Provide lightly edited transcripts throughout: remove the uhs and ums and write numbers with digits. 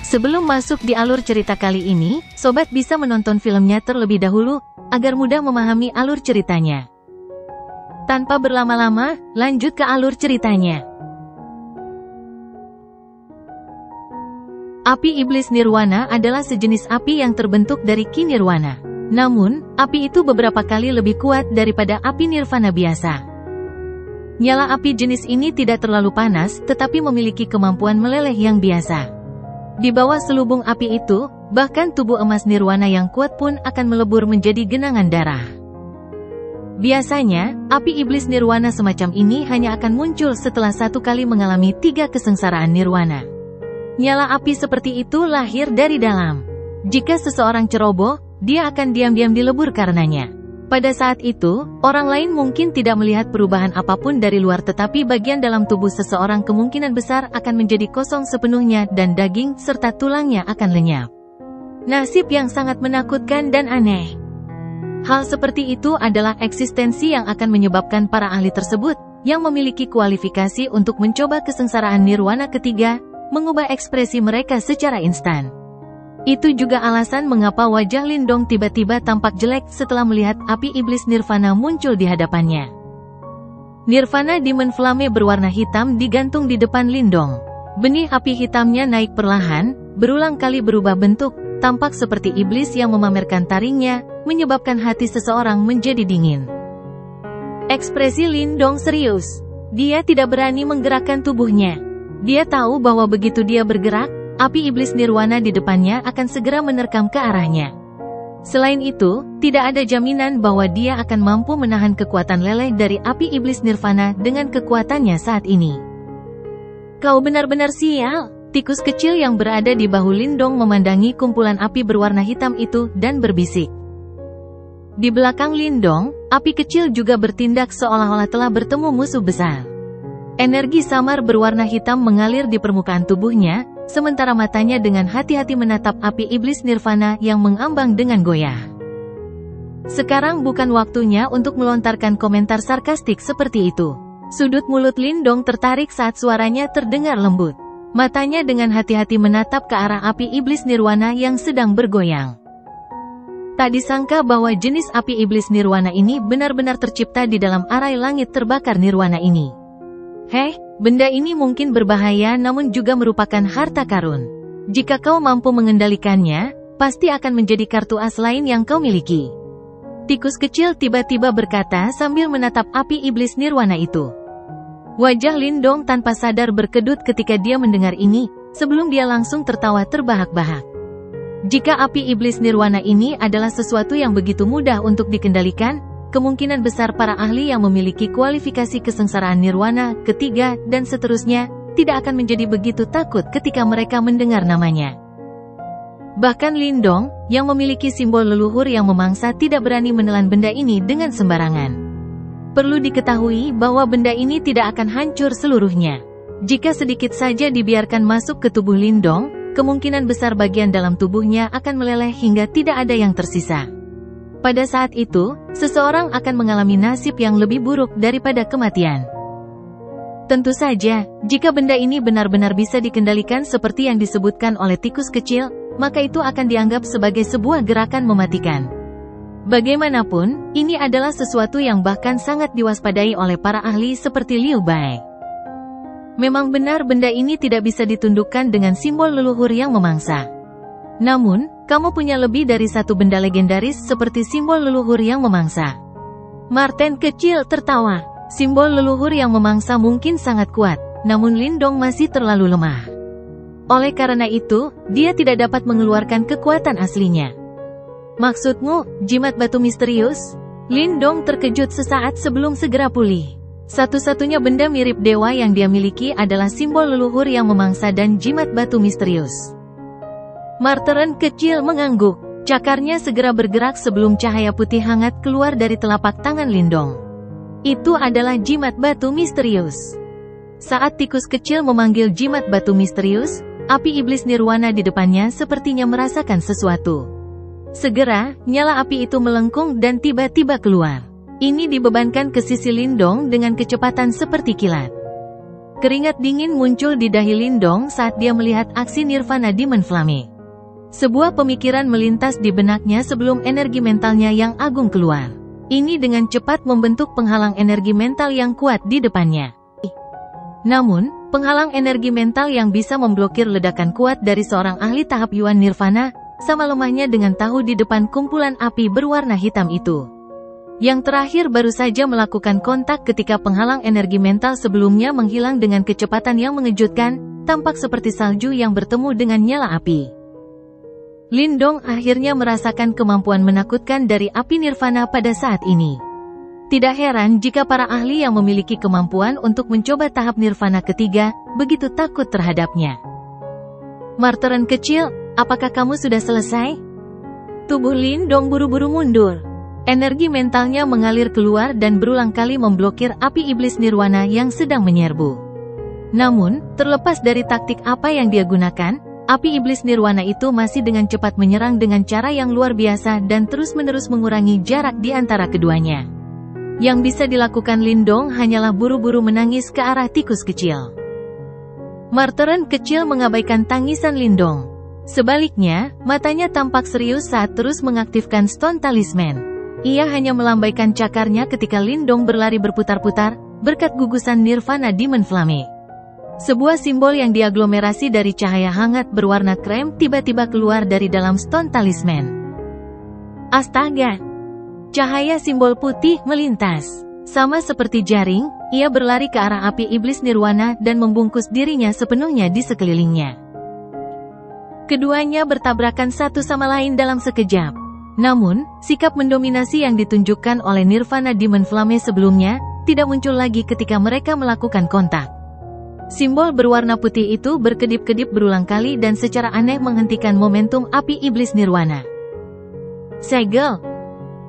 Sebelum masuk di alur cerita kali ini, sobat bisa menonton filmnya terlebih dahulu, agar mudah memahami alur ceritanya. Tanpa berlama-lama, lanjut ke alur ceritanya. Api iblis nirwana adalah sejenis api yang terbentuk dari ki nirwana. Namun, api itu beberapa kali lebih kuat daripada api nirvana biasa. Nyala api jenis ini tidak terlalu panas, tetapi memiliki kemampuan meleleh yang biasa. Di bawah selubung api itu, bahkan tubuh emas nirwana yang kuat pun akan melebur menjadi genangan darah. Biasanya, api iblis nirwana semacam ini hanya akan muncul setelah satu kali mengalami 3 kesengsaraan nirwana. Nyala api seperti itu lahir dari dalam. Jika seseorang ceroboh, dia akan diam-diam dilebur karenanya. Pada saat itu, orang lain mungkin tidak melihat perubahan apapun dari luar, tetapi bagian dalam tubuh seseorang kemungkinan besar akan menjadi kosong sepenuhnya dan daging serta tulangnya akan lenyap. Nasib yang sangat menakutkan dan aneh. Hal seperti itu adalah eksistensi yang akan menyebabkan para ahli tersebut, yang memiliki kualifikasi untuk mencoba kesengsaraan nirwana ketiga, mengubah ekspresi mereka secara instan. Itu juga alasan mengapa wajah Lindong tiba-tiba tampak jelek setelah melihat api iblis nirvana muncul di hadapannya. Nirvana Demon Flame berwarna hitam digantung di depan Lindong. Benih api hitamnya naik perlahan, berulang kali berubah bentuk, tampak seperti iblis yang memamerkan taringnya, menyebabkan hati seseorang menjadi dingin. Ekspresi Lindong serius. Dia tidak berani menggerakkan tubuhnya. Dia tahu bahwa begitu dia bergerak, api iblis nirwana di depannya akan segera menerkam ke arahnya. Selain itu, tidak ada jaminan bahwa dia akan mampu menahan kekuatan leleh dari api iblis nirvana dengan kekuatannya saat ini. Kau benar-benar sial, tikus kecil yang berada di bahu Lindong memandangi kumpulan api berwarna hitam itu dan berbisik. Di belakang Lindong, api kecil juga bertindak seolah-olah telah bertemu musuh besar. Energi samar berwarna hitam mengalir di permukaan tubuhnya, sementara matanya dengan hati-hati menatap api iblis nirvana yang mengambang dengan goyah. Sekarang bukan waktunya untuk melontarkan komentar sarkastik seperti itu. Sudut mulut Lindong tertarik saat suaranya terdengar lembut. Matanya dengan hati-hati menatap ke arah api iblis nirwana yang sedang bergoyang. Tak disangka bahwa jenis api iblis nirwana ini benar-benar tercipta di dalam arai langit terbakar nirwana ini. Benda ini mungkin berbahaya namun juga merupakan harta karun. Jika kau mampu mengendalikannya, pasti akan menjadi kartu as lain yang kau miliki. Tikus kecil tiba-tiba berkata sambil menatap api iblis nirwana itu. Wajah Lindong tanpa sadar berkedut ketika dia mendengar ini, sebelum dia langsung tertawa terbahak-bahak. Jika api iblis nirwana ini adalah sesuatu yang begitu mudah untuk dikendalikan, kemungkinan besar para ahli yang memiliki kualifikasi kesengsaraan nirwana ketiga dan seterusnya tidak akan menjadi begitu takut ketika mereka mendengar namanya. Bahkan Lindong, yang memiliki simbol leluhur yang memangsa, tidak berani menelan benda ini dengan sembarangan. Perlu diketahui bahwa benda ini tidak akan hancur seluruhnya. Jika sedikit saja dibiarkan masuk ke tubuh Lindong, kemungkinan besar bagian dalam tubuhnya akan meleleh hingga tidak ada yang tersisa. Pada saat itu, seseorang akan mengalami nasib yang lebih buruk daripada kematian. Tentu saja, jika benda ini benar-benar bisa dikendalikan seperti yang disebutkan oleh tikus kecil, maka itu akan dianggap sebagai sebuah gerakan mematikan. Bagaimanapun, ini adalah sesuatu yang bahkan sangat diwaspadai oleh para ahli seperti Liu Bai. Memang benar benda ini tidak bisa ditundukkan dengan simbol leluhur yang memangsa. Namun, kamu punya lebih dari satu benda legendaris seperti simbol leluhur yang memangsa. Marten kecil tertawa. Simbol leluhur yang memangsa mungkin sangat kuat, namun Lindong masih terlalu lemah. Oleh karena itu, dia tidak dapat mengeluarkan kekuatan aslinya. Maksudmu, jimat batu misterius? Lindong terkejut sesaat sebelum segera pulih. Satu-satunya benda mirip dewa yang dia miliki adalah simbol leluhur yang memangsa dan jimat batu misterius. Marteren kecil mengangguk. Cakarnya segera bergerak sebelum cahaya putih hangat keluar dari telapak tangan Lindong. Itu adalah jimat batu misterius. Saat tikus kecil memanggil jimat batu misterius, api iblis nirwana di depannya sepertinya merasakan sesuatu. Segera, nyala api itu melengkung dan tiba-tiba keluar. Ini dibebankan ke sisi Lindong dengan kecepatan seperti kilat. Keringat dingin muncul di dahi Lindong saat dia melihat aksi Nirvana Demon Flame. Sebuah pemikiran melintas di benaknya sebelum energi mentalnya yang agung keluar. Ini dengan cepat membentuk penghalang energi mental yang kuat di depannya. Namun, penghalang energi mental yang bisa memblokir ledakan kuat dari seorang ahli tahap Yuan Nirvana, sama lemahnya dengan tahu di depan kumpulan api berwarna hitam itu. Yang terakhir baru saja melakukan kontak ketika penghalang energi mental sebelumnya menghilang dengan kecepatan yang mengejutkan, tampak seperti salju yang bertemu dengan nyala api. Lindong akhirnya merasakan kemampuan menakutkan dari api Nirvana pada saat ini. Tidak heran jika para ahli yang memiliki kemampuan untuk mencoba tahap Nirvana ketiga, begitu takut terhadapnya. Marteren kecil, apakah kamu sudah selesai? Tubuh Lindong buru-buru mundur. Energi mentalnya mengalir keluar dan berulang kali memblokir api iblis Nirwana yang sedang menyerbu. Namun, terlepas dari taktik apa yang dia gunakan, api iblis Nirwana itu masih dengan cepat menyerang dengan cara yang luar biasa dan terus-menerus mengurangi jarak di antara keduanya. Yang bisa dilakukan Lindong hanyalah buru-buru menangis ke arah tikus kecil. Marteren kecil mengabaikan tangisan Lindong. Sebaliknya, matanya tampak serius saat terus mengaktifkan Stone Talisman. Ia hanya melambaikan cakarnya ketika Lindong berlari berputar-putar, berkat gugusan Nirvana Demon Flame. Sebuah simbol yang diaglomerasi dari cahaya hangat berwarna krem tiba-tiba keluar dari dalam Stone Talisman. Astaga! Cahaya simbol putih melintas. Sama seperti jaring, ia berlari ke arah api iblis Nirwana dan membungkus dirinya sepenuhnya di sekelilingnya. Keduanya bertabrakan satu sama lain dalam sekejap. Namun, sikap mendominasi yang ditunjukkan oleh Nirvana Demon Flame sebelumnya, tidak muncul lagi ketika mereka melakukan kontak. Simbol berwarna putih itu berkedip-kedip berulang kali dan secara aneh menghentikan momentum api iblis Nirwana. Segel!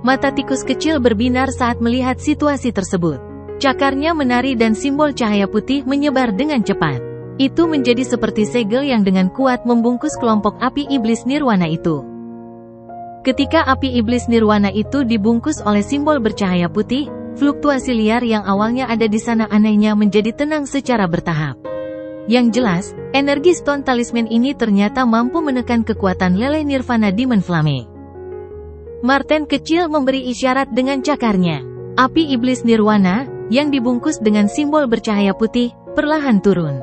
Mata tikus kecil berbinar saat melihat situasi tersebut. Cakarnya menari dan simbol cahaya putih menyebar dengan cepat. Itu menjadi seperti segel yang dengan kuat membungkus kelompok api iblis Nirwana itu. Ketika api iblis Nirwana itu dibungkus oleh simbol bercahaya putih, fluktuasi liar yang awalnya ada di sana anehnya menjadi tenang secara bertahap. Yang jelas, energi Stone Talisman ini ternyata mampu menekan kekuatan leleh Nirvana Demon Flame. Marten kecil memberi isyarat dengan cakarnya. Api iblis Nirwana, yang dibungkus dengan simbol bercahaya putih, perlahan turun.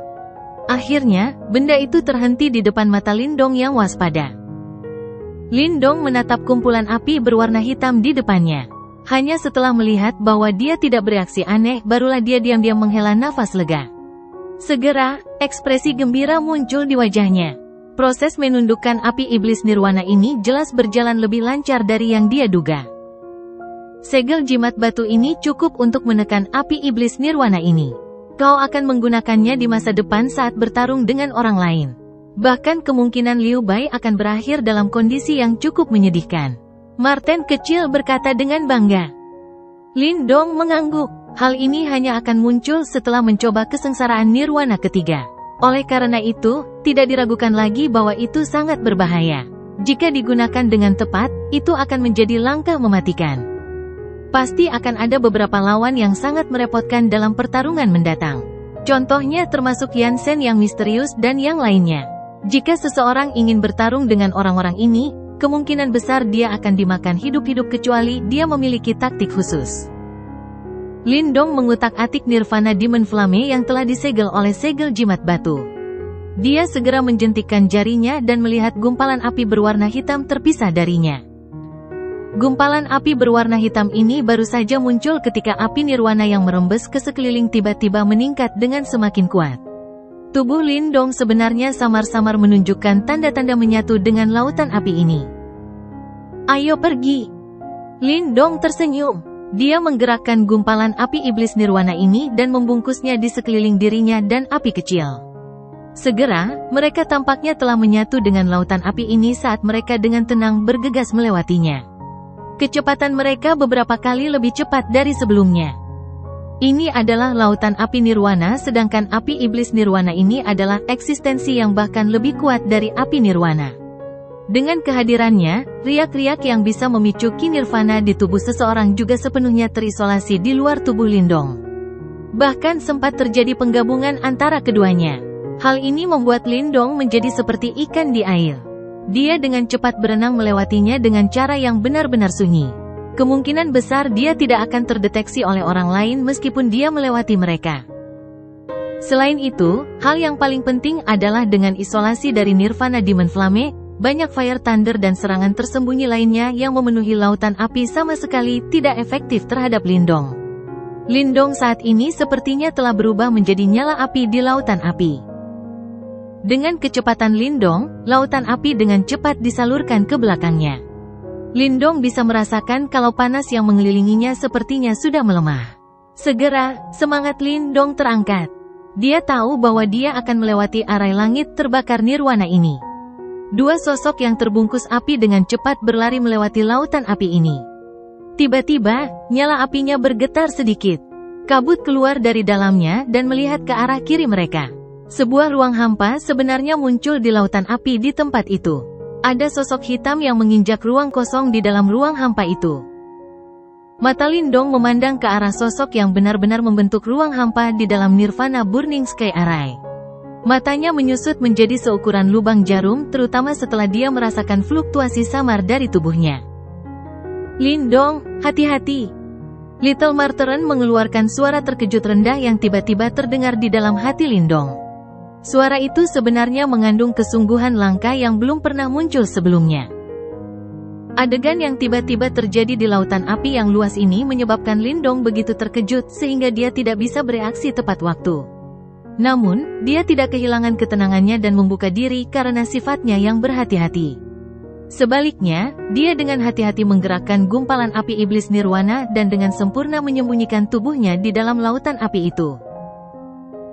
Akhirnya, benda itu terhenti di depan mata Lindong yang waspada. Lindong menatap kumpulan api berwarna hitam di depannya. Hanya setelah melihat bahwa dia tidak bereaksi aneh, barulah dia diam-diam menghela nafas lega. Segera, ekspresi gembira muncul di wajahnya. Proses menundukkan api iblis Nirwana ini jelas berjalan lebih lancar dari yang dia duga. Segel jimat batu ini cukup untuk menekan api iblis Nirwana ini. Kau akan menggunakannya di masa depan saat bertarung dengan orang lain. Bahkan kemungkinan Liu Bai akan berakhir dalam kondisi yang cukup menyedihkan. Marten kecil berkata dengan bangga. Lindong mengangguk. Hal ini hanya akan muncul setelah mencoba kesengsaraan Nirwana ketiga. Oleh karena itu, tidak diragukan lagi bahwa itu sangat berbahaya. Jika digunakan dengan tepat, itu akan menjadi langkah mematikan. Pasti akan ada beberapa lawan yang sangat merepotkan dalam pertarungan mendatang. Contohnya termasuk Yansen yang misterius dan yang lainnya. Jika seseorang ingin bertarung dengan orang-orang ini, kemungkinan besar dia akan dimakan hidup-hidup kecuali dia memiliki taktik khusus. Lindong mengutak-atik Nirvana Demon Flame yang telah disegel oleh segel jimat batu. Dia segera menjentikkan jarinya dan melihat gumpalan api berwarna hitam terpisah darinya. Gumpalan api berwarna hitam ini baru saja muncul ketika api Nirwana yang merembes ke sekeliling tiba-tiba meningkat dengan semakin kuat. Tubuh Lindong sebenarnya samar-samar menunjukkan tanda-tanda menyatu dengan lautan api ini. Ayo pergi! Lindong tersenyum. Dia menggerakkan gumpalan api iblis Nirwana ini dan membungkusnya di sekeliling dirinya dan api kecil. Segera, mereka tampaknya telah menyatu dengan lautan api ini saat mereka dengan tenang bergegas melewatinya. Kecepatan mereka beberapa kali lebih cepat dari sebelumnya. Ini adalah lautan api Nirwana, sedangkan api iblis Nirwana ini adalah eksistensi yang bahkan lebih kuat dari api Nirwana. Dengan kehadirannya, riak-riak yang bisa memicu ki Nirvana di tubuh seseorang juga sepenuhnya terisolasi di luar tubuh Lindong. Bahkan sempat terjadi penggabungan antara keduanya. Hal ini membuat Lindong menjadi seperti ikan di air. Dia dengan cepat berenang melewatinya dengan cara yang benar-benar sunyi. Kemungkinan besar dia tidak akan terdeteksi oleh orang lain meskipun dia melewati mereka. Selain itu, hal yang paling penting adalah dengan isolasi dari Nirvana Demon Flame, banyak Fire Thunder dan serangan tersembunyi lainnya yang memenuhi lautan api sama sekali tidak efektif terhadap Lindong. Lindong saat ini sepertinya telah berubah menjadi nyala api di lautan api. Dengan kecepatan Lindong, lautan api dengan cepat disalurkan ke belakangnya. Lindong bisa merasakan kalau panas yang mengelilinginya sepertinya sudah melemah. Segera, semangat Lindong terangkat. Dia tahu bahwa dia akan melewati arai langit terbakar nirwana ini. Dua sosok yang terbungkus api dengan cepat berlari melewati lautan api ini. Tiba-tiba, nyala apinya bergetar sedikit. Kabut keluar dari dalamnya dan melihat ke arah kiri mereka. Sebuah ruang hampa sebenarnya muncul di lautan api di tempat itu. Ada sosok hitam yang menginjak ruang kosong di dalam ruang hampa itu. Mata Lindong memandang ke arah sosok yang benar-benar membentuk ruang hampa di dalam Nirvana Burning Sky Array. Matanya menyusut menjadi seukuran lubang jarum, terutama setelah dia merasakan fluktuasi samar dari tubuhnya. Lindong, hati-hati. Little Marteren mengeluarkan suara terkejut rendah yang tiba-tiba terdengar di dalam hati Lindong. Suara itu sebenarnya mengandung kesungguhan langka yang belum pernah muncul sebelumnya. Adegan yang tiba-tiba terjadi di lautan api yang luas ini menyebabkan Lindong begitu terkejut sehingga dia tidak bisa bereaksi tepat waktu. Namun, dia tidak kehilangan ketenangannya dan membuka diri karena sifatnya yang berhati-hati. Sebaliknya, dia dengan hati-hati menggerakkan gumpalan api iblis nirwana dan dengan sempurna menyembunyikan tubuhnya di dalam lautan api itu.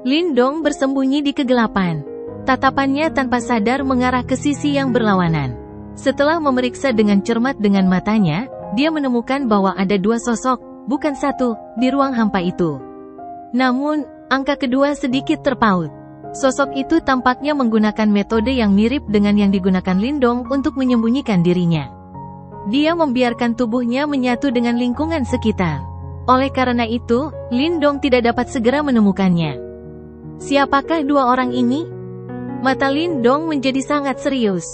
Lindong bersembunyi di kegelapan. Tatapannya tanpa sadar mengarah ke sisi yang berlawanan. Setelah memeriksa dengan cermat dengan matanya, dia menemukan bahwa ada dua sosok, bukan satu, di ruang hampa itu. Namun, angka kedua sedikit terpaut. Sosok itu tampaknya menggunakan metode yang mirip dengan yang digunakan Lindong untuk menyembunyikan dirinya. Dia membiarkan tubuhnya menyatu dengan lingkungan sekitar. Oleh karena itu, Lindong tidak dapat segera menemukannya. Siapakah dua orang ini? Mata Lindong menjadi sangat serius.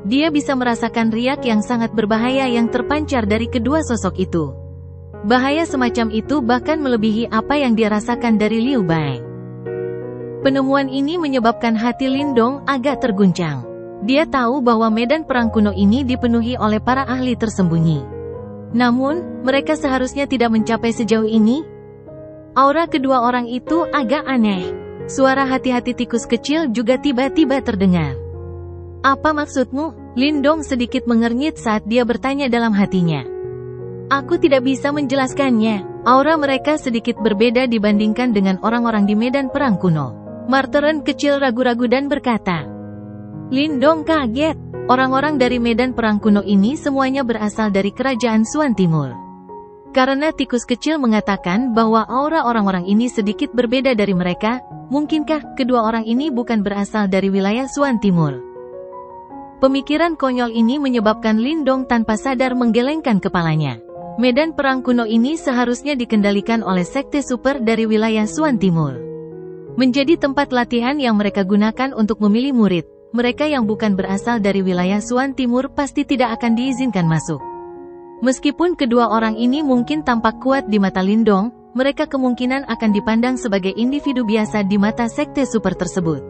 Dia bisa merasakan riak yang sangat berbahaya yang terpancar dari kedua sosok itu. Bahaya semacam itu bahkan melebihi apa yang dia rasakan dari Liu Bai. Penemuan ini menyebabkan hati Lindong agak terguncang. Dia tahu bahwa medan perang kuno ini dipenuhi oleh para ahli tersembunyi. Namun, mereka seharusnya tidak mencapai sejauh ini. Aura kedua orang itu agak aneh. Suara hati-hati tikus kecil juga tiba-tiba terdengar. Apa maksudmu? Lindong sedikit mengernyit saat dia bertanya dalam hatinya. Aku tidak bisa menjelaskannya. Aura mereka sedikit berbeda dibandingkan dengan orang-orang di medan perang kuno. Marteren kecil ragu-ragu dan berkata. Lindong kaget. Orang-orang dari medan perang kuno ini semuanya berasal dari kerajaan Suan Timur. Karena tikus kecil mengatakan bahwa aura orang-orang ini sedikit berbeda dari mereka, mungkinkah kedua orang ini bukan berasal dari wilayah Suan Timur? Pemikiran konyol ini menyebabkan Lindong tanpa sadar menggelengkan kepalanya. Medan perang kuno ini seharusnya dikendalikan oleh sekte super dari wilayah Suan Timur. Menjadi tempat latihan yang mereka gunakan untuk memilih murid, mereka yang bukan berasal dari wilayah Suan Timur pasti tidak akan diizinkan masuk. Meskipun kedua orang ini mungkin tampak kuat di mata Lindong, mereka kemungkinan akan dipandang sebagai individu biasa di mata sekte super tersebut.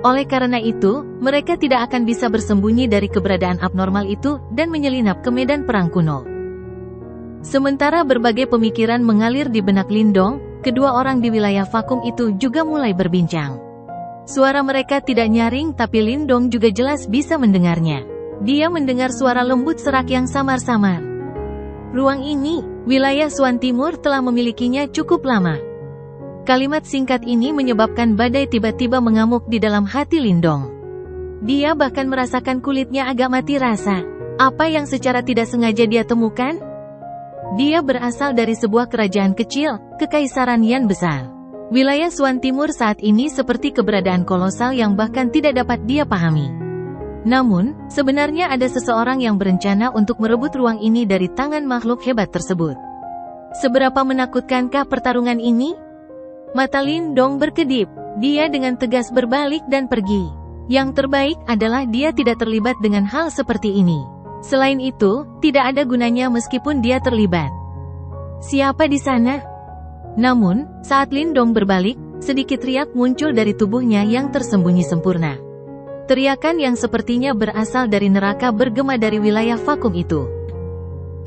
Oleh karena itu, mereka tidak akan bisa bersembunyi dari keberadaan abnormal itu dan menyelinap ke medan perang kuno. Sementara berbagai pemikiran mengalir di benak Lindong, kedua orang di wilayah vakum itu juga mulai berbincang. Suara mereka tidak nyaring tapi Lindong juga jelas bisa mendengarnya. Dia mendengar suara lembut serak yang samar-samar. Ruang ini, wilayah Suan Timur telah memilikinya cukup lama. Kalimat singkat ini menyebabkan badai tiba-tiba mengamuk di dalam hati Lindong. Dia bahkan merasakan kulitnya agak mati rasa. Apa yang secara tidak sengaja dia temukan? Dia berasal dari sebuah kerajaan kecil, Kekaisaran Yan besar. Wilayah Suan Timur saat ini seperti keberadaan kolosal yang bahkan tidak dapat dia pahami. Namun, sebenarnya ada seseorang yang berencana untuk merebut ruang ini dari tangan makhluk hebat tersebut. Seberapa menakutkankah pertarungan ini? Mata Lindong berkedip. Dia dengan tegas berbalik dan pergi. Yang terbaik adalah dia tidak terlibat dengan hal seperti ini. Selain itu, tidak ada gunanya meskipun dia terlibat. Siapa di sana? Namun, saat Lindong berbalik, sedikit riak muncul dari tubuhnya yang tersembunyi sempurna. Teriakan yang sepertinya berasal dari neraka bergema dari wilayah vakum itu.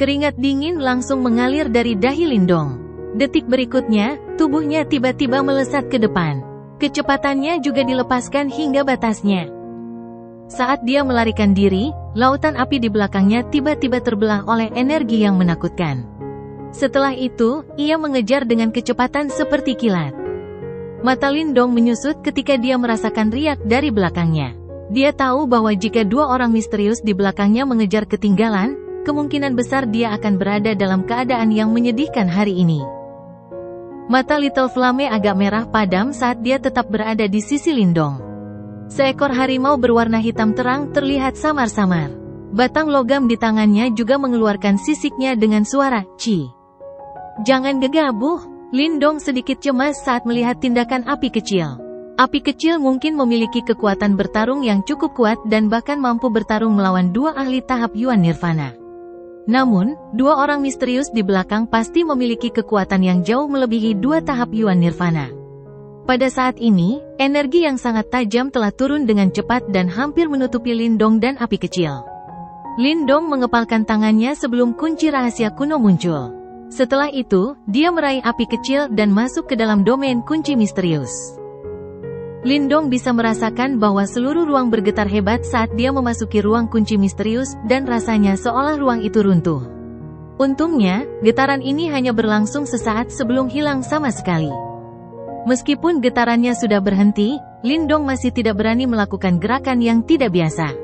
Keringat dingin langsung mengalir dari dahi Lindong. Detik berikutnya, tubuhnya tiba-tiba melesat ke depan. Kecepatannya juga dilepaskan hingga batasnya. Saat dia melarikan diri, lautan api di belakangnya tiba-tiba terbelah oleh energi yang menakutkan. Setelah itu, ia mengejar dengan kecepatan seperti kilat. Mata Lindong menyusut ketika dia merasakan riak dari belakangnya. Dia tahu bahwa jika dua orang misterius di belakangnya mengejar ketinggalan, kemungkinan besar dia akan berada dalam keadaan yang menyedihkan hari ini. Mata Little Flame agak merah padam saat dia tetap berada di sisi Lindong. Seekor harimau berwarna hitam terang terlihat samar-samar. Batang logam di tangannya juga mengeluarkan sisiknya dengan suara "Ci". Jangan gegabah. Lindong sedikit cemas saat melihat tindakan api kecil. Api kecil mungkin memiliki kekuatan bertarung yang cukup kuat dan bahkan mampu bertarung melawan dua ahli tahap Yuan Nirvana. Namun, dua orang misterius di belakang pasti memiliki kekuatan yang jauh melebihi dua tahap Yuan Nirvana. Pada saat ini, energi yang sangat tajam telah turun dengan cepat dan hampir menutupi Lindong dan api kecil. Lindong mengepalkan tangannya sebelum kunci rahasia kuno muncul. Setelah itu, dia meraih api kecil dan masuk ke dalam domain kunci misterius. Lindong bisa merasakan bahwa seluruh ruang bergetar hebat saat dia memasuki ruang kunci misterius dan rasanya seolah ruang itu runtuh. Untungnya, getaran ini hanya berlangsung sesaat sebelum hilang sama sekali. Meskipun getarannya sudah berhenti, Lindong masih tidak berani melakukan gerakan yang tidak biasa.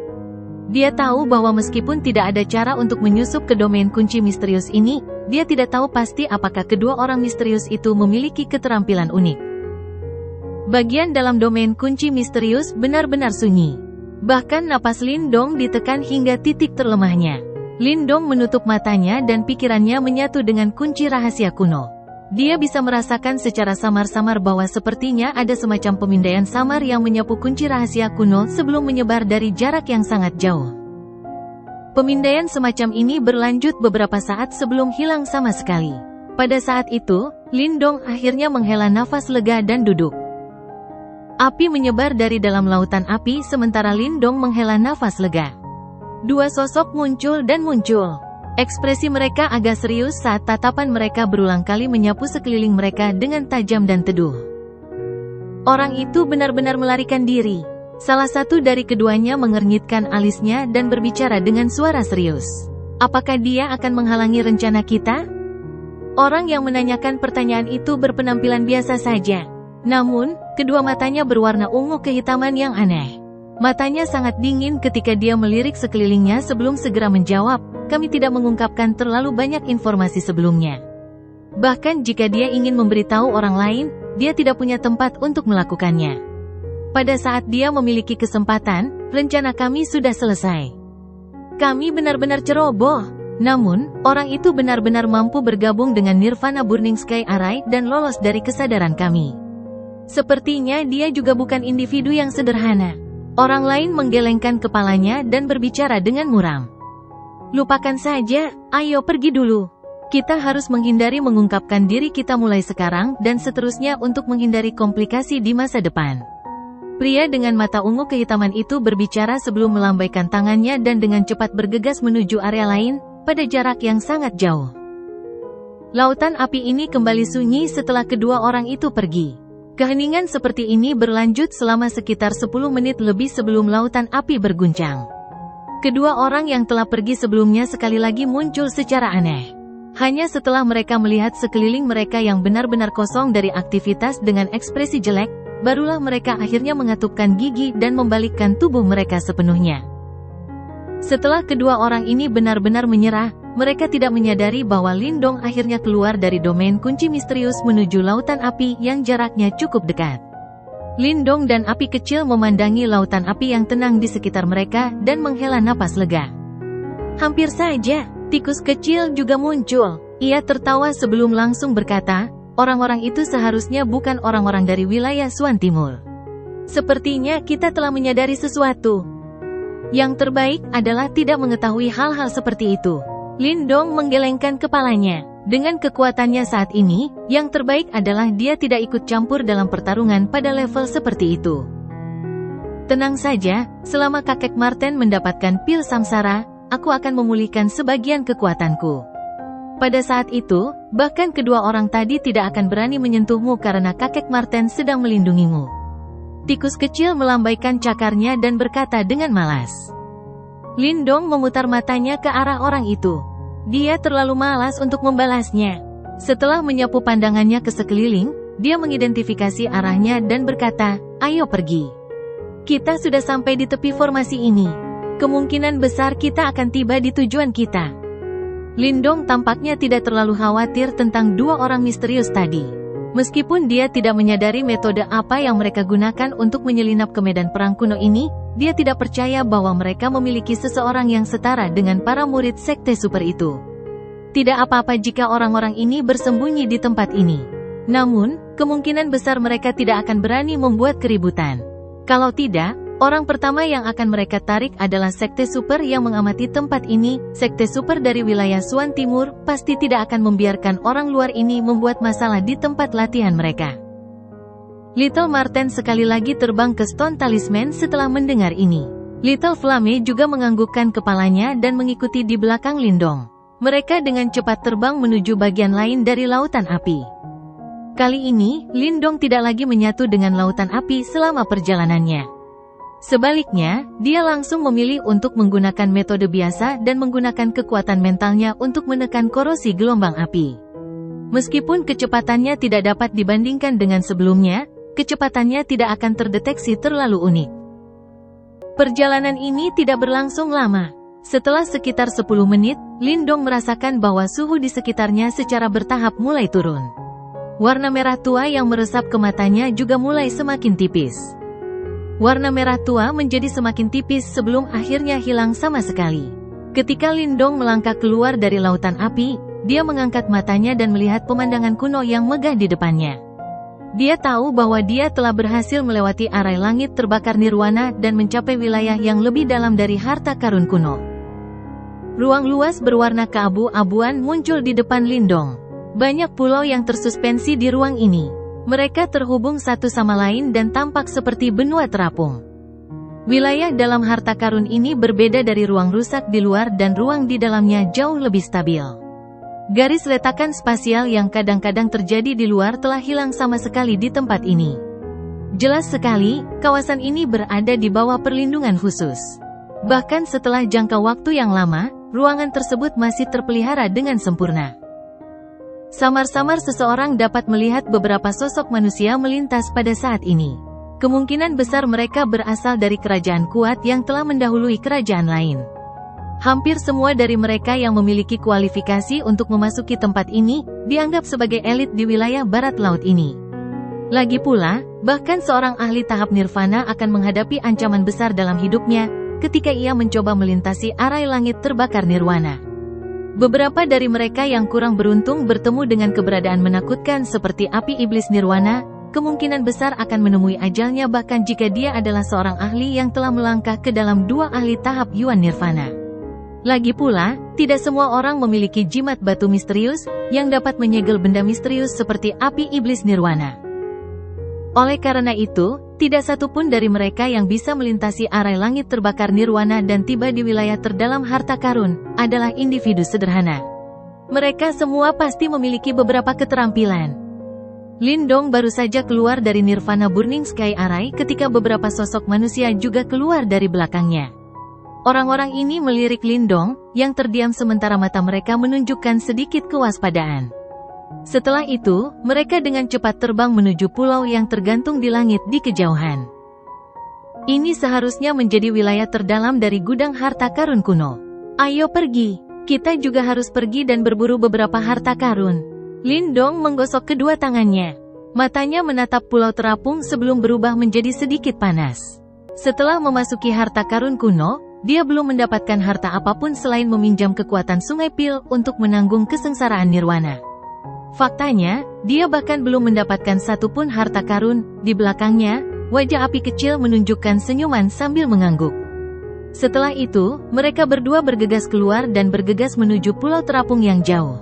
Dia tahu bahwa meskipun tidak ada cara untuk menyusup ke domain kunci misterius ini, dia tidak tahu pasti apakah kedua orang misterius itu memiliki keterampilan unik. Bagian dalam domain kunci misterius benar-benar sunyi. Bahkan napas Lindong ditekan hingga titik terlemahnya. Lindong menutup matanya dan pikirannya menyatu dengan kunci rahasia kuno. Dia bisa merasakan secara samar-samar bahwa sepertinya ada semacam pemindaian samar yang menyapu kunci rahasia kuno sebelum menyebar dari jarak yang sangat jauh. Pemindaian semacam ini berlanjut beberapa saat sebelum hilang sama sekali. Pada saat itu, Lindong akhirnya menghela nafas lega dan duduk. Api menyebar dari dalam lautan api sementara Lindong menghela nafas lega. Dua sosok muncul dan muncul. Ekspresi mereka agak serius saat tatapan mereka berulang kali menyapu sekeliling mereka dengan tajam dan teduh. Orang itu benar-benar melarikan diri. Salah satu dari keduanya mengernyitkan alisnya dan berbicara dengan suara serius. Apakah dia akan menghalangi rencana kita? Orang yang menanyakan pertanyaan itu berpenampilan biasa saja. Namun, kedua matanya berwarna ungu kehitaman yang aneh. Matanya sangat dingin ketika dia melirik sekelilingnya sebelum segera menjawab, kami tidak mengungkapkan terlalu banyak informasi sebelumnya. Bahkan jika dia ingin memberitahu orang lain, dia tidak punya tempat untuk melakukannya. Pada saat dia memiliki kesempatan, rencana kami sudah selesai. Kami benar-benar ceroboh. Namun, orang itu benar-benar mampu bergabung dengan Nirvana Burning Sky Array dan lolos dari kesadaran kami. Sepertinya dia juga bukan individu yang sederhana. Orang lain menggelengkan kepalanya dan berbicara dengan muram. Lupakan saja, ayo pergi dulu. Kita harus menghindari mengungkapkan diri kita mulai sekarang dan seterusnya untuk menghindari komplikasi di masa depan. Pria dengan mata ungu kehitaman itu berbicara sebelum melambaikan tangannya dan dengan cepat bergegas menuju area lain, pada jarak yang sangat jauh. Lautan api ini kembali sunyi setelah kedua orang itu pergi. Keheningan seperti ini berlanjut selama sekitar 10 menit lebih sebelum lautan api berguncang. Kedua orang yang telah pergi sebelumnya sekali lagi muncul secara aneh. Hanya setelah mereka melihat sekeliling mereka yang benar-benar kosong dari aktivitas dengan ekspresi jelek, barulah mereka akhirnya mengatupkan gigi dan membalikkan tubuh mereka sepenuhnya. Setelah kedua orang ini benar-benar menyerah, mereka tidak menyadari bahwa Lindong akhirnya keluar dari domain kunci misterius menuju lautan api yang jaraknya cukup dekat. Lindong dan api kecil memandangi lautan api yang tenang di sekitar mereka dan menghela napas lega. Hampir saja, tikus kecil juga muncul. Ia tertawa sebelum langsung berkata, orang-orang itu seharusnya bukan orang-orang dari wilayah Suan Timur. Sepertinya kita telah menyadari sesuatu. Yang terbaik adalah tidak mengetahui hal-hal seperti itu. Lindong menggelengkan kepalanya. Dengan kekuatannya saat ini, yang terbaik adalah dia tidak ikut campur dalam pertarungan pada level seperti itu. Tenang saja, selama kakek Marten mendapatkan pil samsara, aku akan memulihkan sebagian kekuatanku. Pada saat itu, bahkan kedua orang tadi tidak akan berani menyentuhmu karena kakek Marten sedang melindungimu. Tikus kecil melambaikan cakarnya dan berkata dengan malas. Lindong memutar matanya ke arah orang itu. Dia terlalu malas untuk membalasnya. Setelah menyapu pandangannya ke sekeliling, dia mengidentifikasi arahnya dan berkata, "Ayo pergi. Kita sudah sampai di tepi formasi ini. Kemungkinan besar kita akan tiba di tujuan kita." Lindong tampaknya tidak terlalu khawatir tentang dua orang misterius tadi. Meskipun dia tidak menyadari metode apa yang mereka gunakan untuk menyelinap ke medan perang kuno ini, dia tidak percaya bahwa mereka memiliki seseorang yang setara dengan para murid sekte super itu. Tidak apa-apa jika orang-orang ini bersembunyi di tempat ini. Namun, kemungkinan besar mereka tidak akan berani membuat keributan. Kalau tidak, orang pertama yang akan mereka tarik adalah sekte super yang mengamati tempat ini. Sekte super dari wilayah Suan Timur pasti tidak akan membiarkan orang luar ini membuat masalah di tempat latihan mereka. Little Marten sekali lagi terbang ke Stone Talisman setelah mendengar ini. Little Flame juga menganggukkan kepalanya dan mengikuti di belakang Lindong. Mereka dengan cepat terbang menuju bagian lain dari lautan api. Kali ini, Lindong tidak lagi menyatu dengan lautan api selama perjalanannya. Sebaliknya, dia langsung memilih untuk menggunakan metode biasa dan menggunakan kekuatan mentalnya untuk menekan korosi gelombang api. Meskipun kecepatannya tidak dapat dibandingkan dengan sebelumnya, kecepatannya tidak akan terdeteksi terlalu unik. Perjalanan ini tidak berlangsung lama. Setelah sekitar 10 menit, Lindong merasakan bahwa suhu di sekitarnya secara bertahap mulai turun. Warna merah tua yang meresap ke matanya juga mulai semakin tipis. Warna merah tua menjadi semakin tipis sebelum akhirnya hilang sama sekali. Ketika Lindong melangkah keluar dari lautan api, dia mengangkat matanya dan melihat pemandangan kuno yang megah di depannya. Dia tahu bahwa dia telah berhasil melewati arai langit terbakar nirwana dan mencapai wilayah yang lebih dalam dari harta karun kuno. Ruang luas berwarna keabu-abuan muncul di depan Lindong. Banyak pulau yang tersuspensi di ruang ini. Mereka terhubung satu sama lain dan tampak seperti benua terapung. Wilayah dalam harta karun ini berbeda dari ruang rusak di luar dan ruang di dalamnya jauh lebih stabil. Garis letakan spasial yang kadang-kadang terjadi di luar telah hilang sama sekali di tempat ini. Jelas sekali, kawasan ini berada di bawah perlindungan khusus. Bahkan setelah jangka waktu yang lama, ruangan tersebut masih terpelihara dengan sempurna. Samar-samar seseorang dapat melihat beberapa sosok manusia melintas pada saat ini. Kemungkinan besar mereka berasal dari kerajaan kuat yang telah mendahului kerajaan lain. Hampir semua dari mereka yang memiliki kualifikasi untuk memasuki tempat ini, dianggap sebagai elit di wilayah barat laut ini. Lagi pula, bahkan seorang ahli tahap nirvana akan menghadapi ancaman besar dalam hidupnya, ketika ia mencoba melintasi arai langit terbakar nirwana. Beberapa dari mereka yang kurang beruntung bertemu dengan keberadaan menakutkan seperti api iblis nirwana, kemungkinan besar akan menemui ajalnya bahkan jika dia adalah seorang ahli yang telah melangkah ke dalam dua ahli tahap yuan nirvana. Lagi pula, tidak semua orang memiliki jimat batu misterius, yang dapat menyegel benda misterius seperti api iblis nirwana. Oleh karena itu, tidak satupun dari mereka yang bisa melintasi arai langit terbakar nirwana dan tiba di wilayah terdalam harta karun, adalah individu sederhana. Mereka semua pasti memiliki beberapa keterampilan. Lindong baru saja keluar dari Nirvana Burning Sky Arai ketika beberapa sosok manusia juga keluar dari belakangnya. Orang-orang ini melirik Lindong, yang terdiam sementara mata mereka menunjukkan sedikit kewaspadaan. Setelah itu, mereka dengan cepat terbang menuju pulau yang tergantung di langit di kejauhan. Ini seharusnya menjadi wilayah terdalam dari gudang harta karun kuno. Ayo pergi, kita juga harus pergi dan berburu beberapa harta karun. Lindong menggosok kedua tangannya. Matanya menatap pulau terapung sebelum berubah menjadi sedikit panas. Setelah memasuki harta karun kuno, dia belum mendapatkan harta apapun selain meminjam kekuatan Sungai Pil untuk menanggung kesengsaraan nirwana. Faktanya, dia bahkan belum mendapatkan satupun harta karun. Di belakangnya, wajah api kecil menunjukkan senyuman sambil mengangguk. Setelah itu, mereka berdua bergegas keluar dan bergegas menuju pulau terapung yang jauh.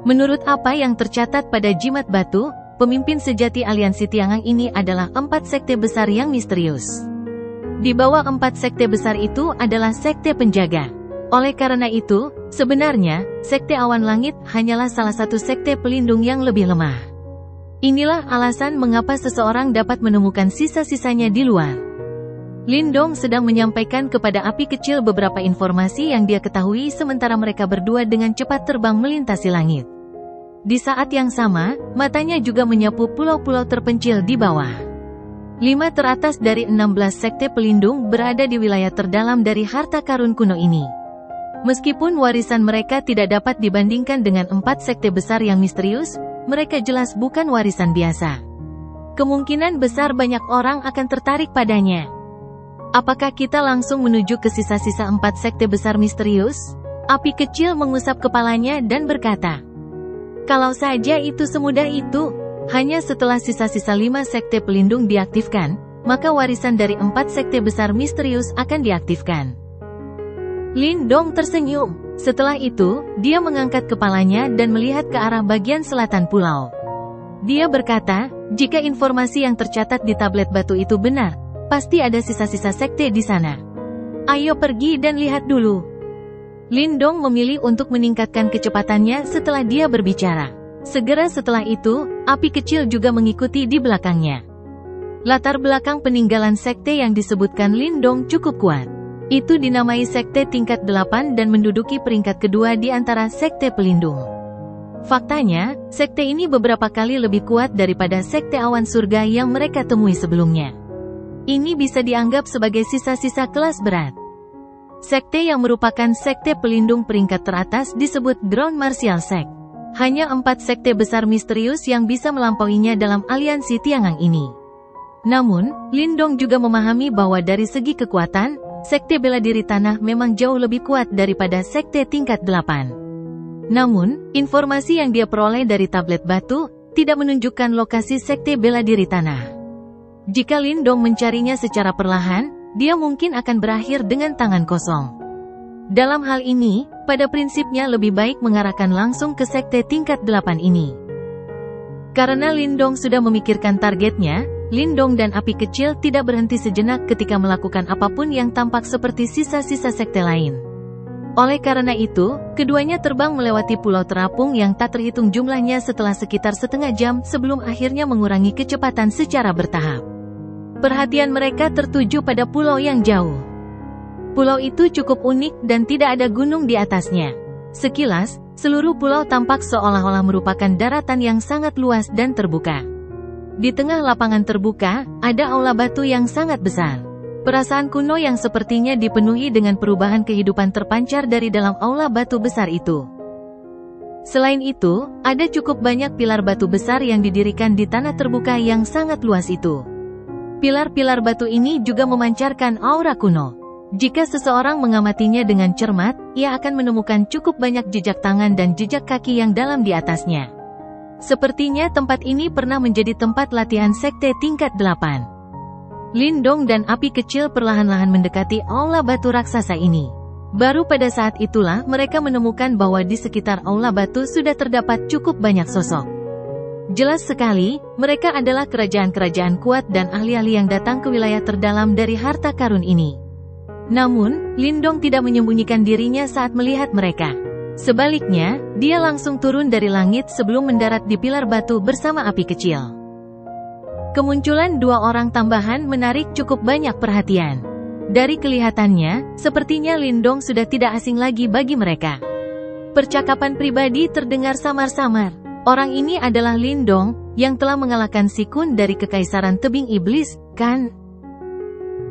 Menurut apa yang tercatat pada jimat batu, pemimpin sejati aliansi Tiangang ini adalah 4 sekte besar yang misterius. Di bawah 4 sekte besar itu adalah sekte penjaga. Oleh karena itu, sebenarnya, sekte awan langit hanyalah salah satu sekte pelindung yang lebih lemah. Inilah alasan mengapa seseorang dapat menemukan sisa-sisanya di luar. Lindong sedang menyampaikan kepada api kecil beberapa informasi yang dia ketahui sementara mereka berdua dengan cepat terbang melintasi langit. Di saat yang sama, matanya juga menyapu pulau-pulau terpencil di bawah. 5 teratas dari 16 sekte pelindung berada di wilayah terdalam dari harta karun kuno ini. Meskipun warisan mereka tidak dapat dibandingkan dengan 4 sekte besar yang misterius, mereka jelas bukan warisan biasa. Kemungkinan besar banyak orang akan tertarik padanya. Apakah kita langsung menuju ke sisa-sisa 4 sekte besar misterius? Api kecil mengusap kepalanya dan berkata, "Kalau saja itu semudah itu, hanya setelah sisa-sisa 5 sekte pelindung diaktifkan, maka warisan dari 4 sekte besar misterius akan diaktifkan." Lindong tersenyum. Setelah itu, dia mengangkat kepalanya dan melihat ke arah bagian selatan pulau. Dia berkata, "Jika informasi yang tercatat di tablet batu itu benar, pasti ada sisa-sisa sekte di sana. Ayo pergi dan lihat dulu." Lindong memilih untuk meningkatkan kecepatannya setelah dia berbicara. Segera setelah itu, api kecil juga mengikuti di belakangnya. Latar belakang peninggalan sekte yang disebutkan Lindong cukup kuat. Itu dinamai sekte tingkat 8 dan menduduki peringkat kedua di antara sekte pelindung. Faktanya, sekte ini beberapa kali lebih kuat daripada sekte awan surga yang mereka temui sebelumnya. Ini bisa dianggap sebagai sisa-sisa kelas berat. Sekte yang merupakan sekte pelindung peringkat teratas disebut Ground Martial Sect. Hanya 4 sekte besar misterius yang bisa melampauinya dalam aliansi Tiangang ini. Namun, Lindong juga memahami bahwa dari segi kekuatan, sekte bela diri tanah memang jauh lebih kuat daripada sekte tingkat 8. Namun, informasi yang dia peroleh dari tablet batu, tidak menunjukkan lokasi sekte bela diri tanah. Jika Lindong mencarinya secara perlahan, dia mungkin akan berakhir dengan tangan kosong. Dalam hal ini, pada prinsipnya lebih baik mengarahkan langsung ke sekte tingkat 8 ini. Karena Lindong sudah memikirkan targetnya, Lindong dan api kecil tidak berhenti sejenak ketika melakukan apapun yang tampak seperti sisa-sisa sekte lain. Oleh karena itu, keduanya terbang melewati pulau terapung yang tak terhitung jumlahnya setelah sekitar setengah jam sebelum akhirnya mengurangi kecepatan secara bertahap. Perhatian mereka tertuju pada pulau yang jauh. Pulau itu cukup unik dan tidak ada gunung di atasnya. Sekilas, seluruh pulau tampak seolah-olah merupakan daratan yang sangat luas dan terbuka. Di tengah lapangan terbuka, ada aula batu yang sangat besar. Perasaan kuno yang sepertinya dipenuhi dengan perubahan kehidupan terpancar dari dalam aula batu besar itu. Selain itu, ada cukup banyak pilar batu besar yang didirikan di tanah terbuka yang sangat luas itu. Pilar-pilar batu ini juga memancarkan aura kuno. Jika seseorang mengamatinya dengan cermat, ia akan menemukan cukup banyak jejak tangan dan jejak kaki yang dalam di atasnya. Sepertinya tempat ini pernah menjadi tempat latihan sekte tingkat 8. Lindong dan api kecil perlahan-lahan mendekati aula batu raksasa ini. Baru pada saat itulah mereka menemukan bahwa di sekitar aula batu sudah terdapat cukup banyak sosok. Jelas sekali, mereka adalah kerajaan-kerajaan kuat dan ahli-ahli yang datang ke wilayah terdalam dari harta karun ini. Namun, Lindong tidak menyembunyikan dirinya saat melihat mereka. Sebaliknya, dia langsung turun dari langit sebelum mendarat di pilar batu bersama api kecil. Kemunculan 2 orang tambahan menarik cukup banyak perhatian. Dari kelihatannya, sepertinya Lindong sudah tidak asing lagi bagi mereka. Percakapan pribadi terdengar samar-samar. Orang ini adalah Lindong, yang telah mengalahkan Si Kun dari Kekaisaran Tebing Iblis, kan?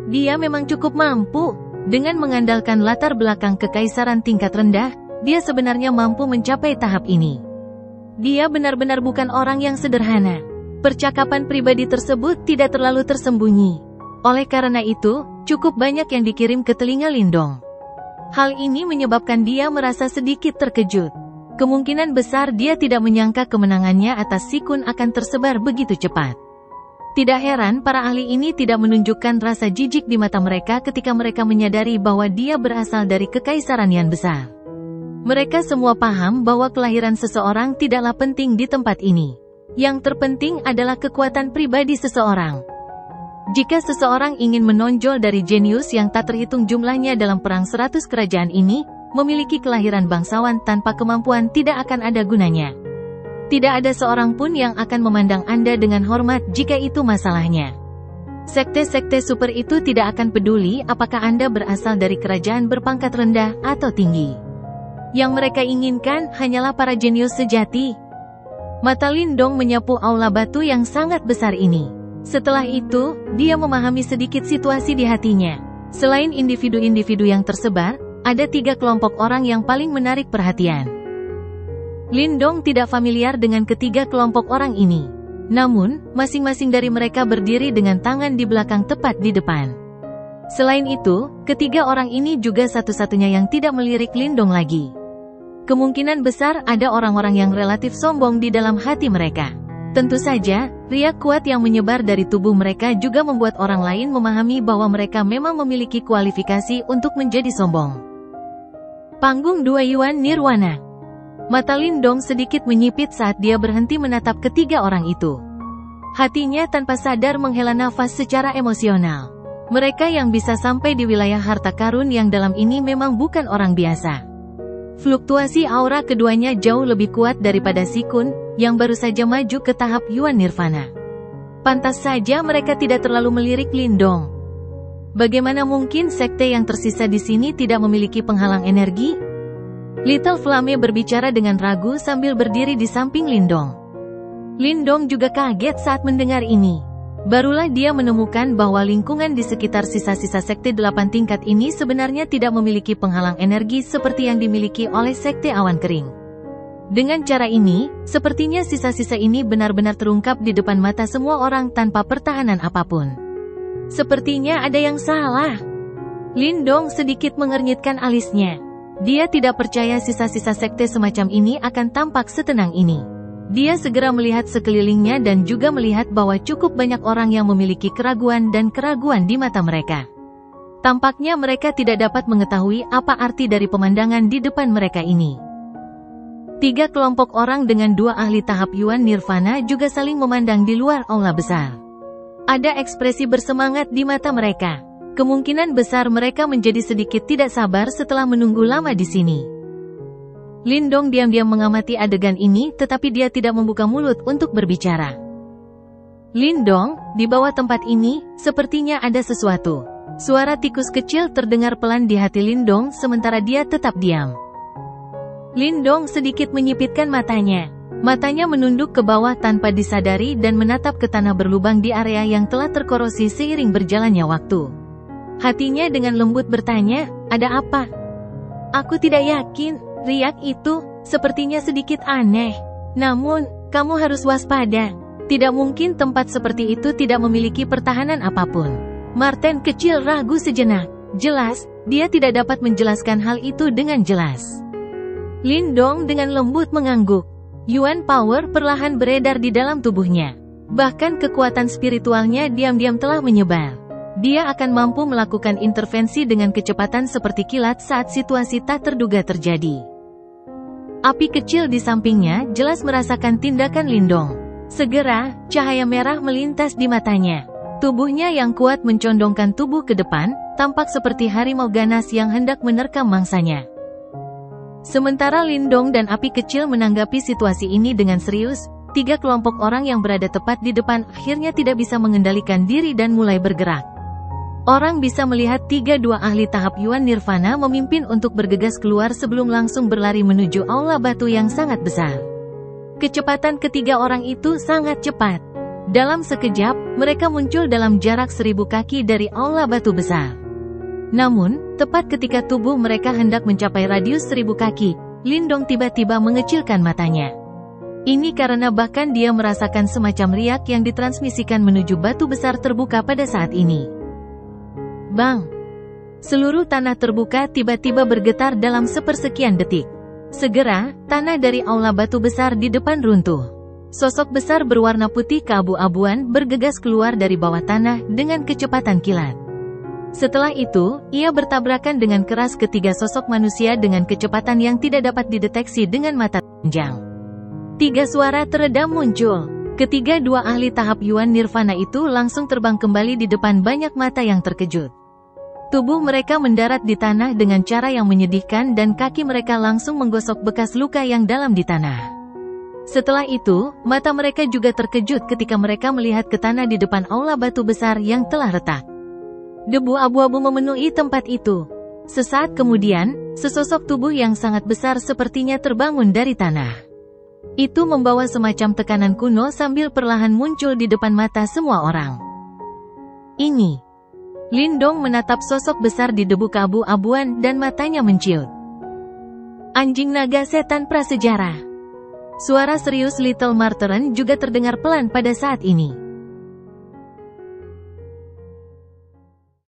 Dia memang cukup mampu. Dengan mengandalkan latar belakang kekaisaran tingkat rendah, dia sebenarnya mampu mencapai tahap ini. Dia benar-benar bukan orang yang sederhana. Percakapan pribadi tersebut tidak terlalu tersembunyi. Oleh karena itu, cukup banyak yang dikirim ke telinga Lindong. Hal ini menyebabkan dia merasa sedikit terkejut. Kemungkinan besar dia tidak menyangka kemenangannya atas Si Kun akan tersebar begitu cepat. Tidak heran para ahli ini tidak menunjukkan rasa jijik di mata mereka ketika mereka menyadari bahwa dia berasal dari kekaisaran yang besar. Mereka semua paham bahwa kelahiran seseorang tidaklah penting di tempat ini. Yang terpenting adalah kekuatan pribadi seseorang. Jika seseorang ingin menonjol dari jenius yang tak terhitung jumlahnya dalam perang 100 kerajaan ini, memiliki kelahiran bangsawan tanpa kemampuan tidak akan ada gunanya. Tidak ada seorang pun yang akan memandang Anda dengan hormat jika itu masalahnya. Sekte-sekte super itu tidak akan peduli apakah Anda berasal dari kerajaan berpangkat rendah atau tinggi. Yang mereka inginkan hanyalah para jenius sejati. Mata Lindong menyapu aula batu yang sangat besar ini. Setelah itu, dia memahami sedikit situasi di hatinya. Selain individu-individu yang tersebar, ada 3 kelompok orang yang paling menarik perhatian. Lindong tidak familiar dengan ketiga kelompok orang ini. Namun, masing-masing dari mereka berdiri dengan tangan di belakang tepat di depan. Selain itu, ketiga orang ini juga satu-satunya yang tidak melirik Lindong lagi. Kemungkinan besar ada orang-orang yang relatif sombong di dalam hati mereka. Tentu saja, riak kuat yang menyebar dari tubuh mereka juga membuat orang lain memahami bahwa mereka memang memiliki kualifikasi untuk menjadi sombong. Panggung 2 Yuan Nirwana. Mata Lindong sedikit menyipit saat dia berhenti menatap ketiga orang itu. Hatinya tanpa sadar menghela nafas secara emosional. Mereka yang bisa sampai di wilayah harta karun yang dalam ini memang bukan orang biasa. Fluktuasi aura keduanya jauh lebih kuat daripada Si Kun, yang baru saja maju ke tahap Yuan Nirvana. Pantas saja mereka tidak terlalu melirik Lindong. Bagaimana mungkin sekte yang tersisa di sini tidak memiliki penghalang energi? Little Flame berbicara dengan ragu sambil berdiri di samping Lindong. Lindong juga kaget saat mendengar ini. Barulah dia menemukan bahwa lingkungan di sekitar sisa-sisa sekte 8 tingkat ini sebenarnya tidak memiliki penghalang energi seperti yang dimiliki oleh sekte awan kering. Dengan cara ini, sepertinya sisa-sisa ini benar-benar terungkap di depan mata semua orang tanpa pertahanan apapun. Sepertinya ada yang salah. Lindong sedikit mengernyitkan alisnya. Dia tidak percaya sisa-sisa sekte semacam ini akan tampak setenang ini. Dia segera melihat sekelilingnya dan juga melihat bahwa cukup banyak orang yang memiliki keraguan dan keraguan di mata mereka. Tampaknya mereka tidak dapat mengetahui apa arti dari pemandangan di depan mereka ini. 3 kelompok orang dengan 2 ahli tahap Yuan Nirvana juga saling memandang di luar aula besar. Ada ekspresi bersemangat di mata mereka. Kemungkinan besar mereka menjadi sedikit tidak sabar setelah menunggu lama di sini. Lindong diam-diam mengamati adegan ini, tetapi dia tidak membuka mulut untuk berbicara. Lindong, di bawah tempat ini, sepertinya ada sesuatu. Suara tikus kecil terdengar pelan di hati Lindong sementara dia tetap diam. Lindong sedikit menyipitkan matanya. Matanya menunduk ke bawah tanpa disadari dan menatap ke tanah berlubang di area yang telah terkorosi seiring berjalannya waktu. Hatinya dengan lembut bertanya, ada apa? Aku tidak yakin. Riak itu, sepertinya sedikit aneh. Namun, kamu harus waspada. Tidak mungkin tempat seperti itu tidak memiliki pertahanan apapun. Marten kecil ragu sejenak. Jelas, dia tidak dapat menjelaskan hal itu dengan jelas. Lindong dengan lembut mengangguk. Yuan Power perlahan beredar di dalam tubuhnya. Bahkan kekuatan spiritualnya diam-diam telah menyebar. Dia akan mampu melakukan intervensi dengan kecepatan seperti kilat saat situasi tak terduga terjadi. Api kecil di sampingnya jelas merasakan tindakan Lindong. Segera, cahaya merah melintas di matanya. Tubuhnya yang kuat mencondongkan tubuh ke depan, tampak seperti harimau ganas yang hendak menerkam mangsanya. Sementara Lindong dan api kecil menanggapi situasi ini dengan serius, 3 kelompok orang yang berada tepat di depan akhirnya tidak bisa mengendalikan diri dan mulai bergerak. Orang bisa melihat 3 ahli tahap Yuan Nirvana memimpin untuk bergegas keluar sebelum langsung berlari menuju aula batu yang sangat besar. Kecepatan ketiga orang itu sangat cepat. Dalam sekejap, mereka muncul dalam jarak 1000 kaki dari aula batu besar. Namun, tepat ketika tubuh mereka hendak mencapai radius 1000 kaki, Lindong tiba-tiba mengecilkan matanya. Ini karena bahkan dia merasakan semacam riak yang ditransmisikan menuju batu besar terbuka pada saat ini. Bang! Seluruh tanah terbuka tiba-tiba bergetar dalam sepersekian detik. Segera, tanah dari aula batu besar di depan runtuh. Sosok besar berwarna putih keabu-abuan bergegas keluar dari bawah tanah dengan kecepatan kilat. Setelah itu, ia bertabrakan dengan keras ketiga sosok manusia dengan kecepatan yang tidak dapat dideteksi dengan mata telanjang. Tiga suara teredam muncul. Ketiga dua ahli tahap Yuan Nirvana itu langsung terbang kembali di depan banyak mata yang terkejut. Tubuh mereka mendarat di tanah dengan cara yang menyedihkan dan kaki mereka langsung menggosok bekas luka yang dalam di tanah. Setelah itu, mata mereka juga terkejut ketika mereka melihat ke tanah di depan aula batu besar yang telah retak. Debu abu-abu memenuhi tempat itu. Sesaat kemudian, sesosok tubuh yang sangat besar sepertinya terbangun dari tanah. Itu membawa semacam tekanan kuno sambil perlahan muncul di depan mata semua orang. Ini. Lindong menatap sosok besar di debu keabu-abuan dan matanya menciut. Anjing naga setan prasejarah. Suara serius Little Marteren juga terdengar pelan pada saat ini.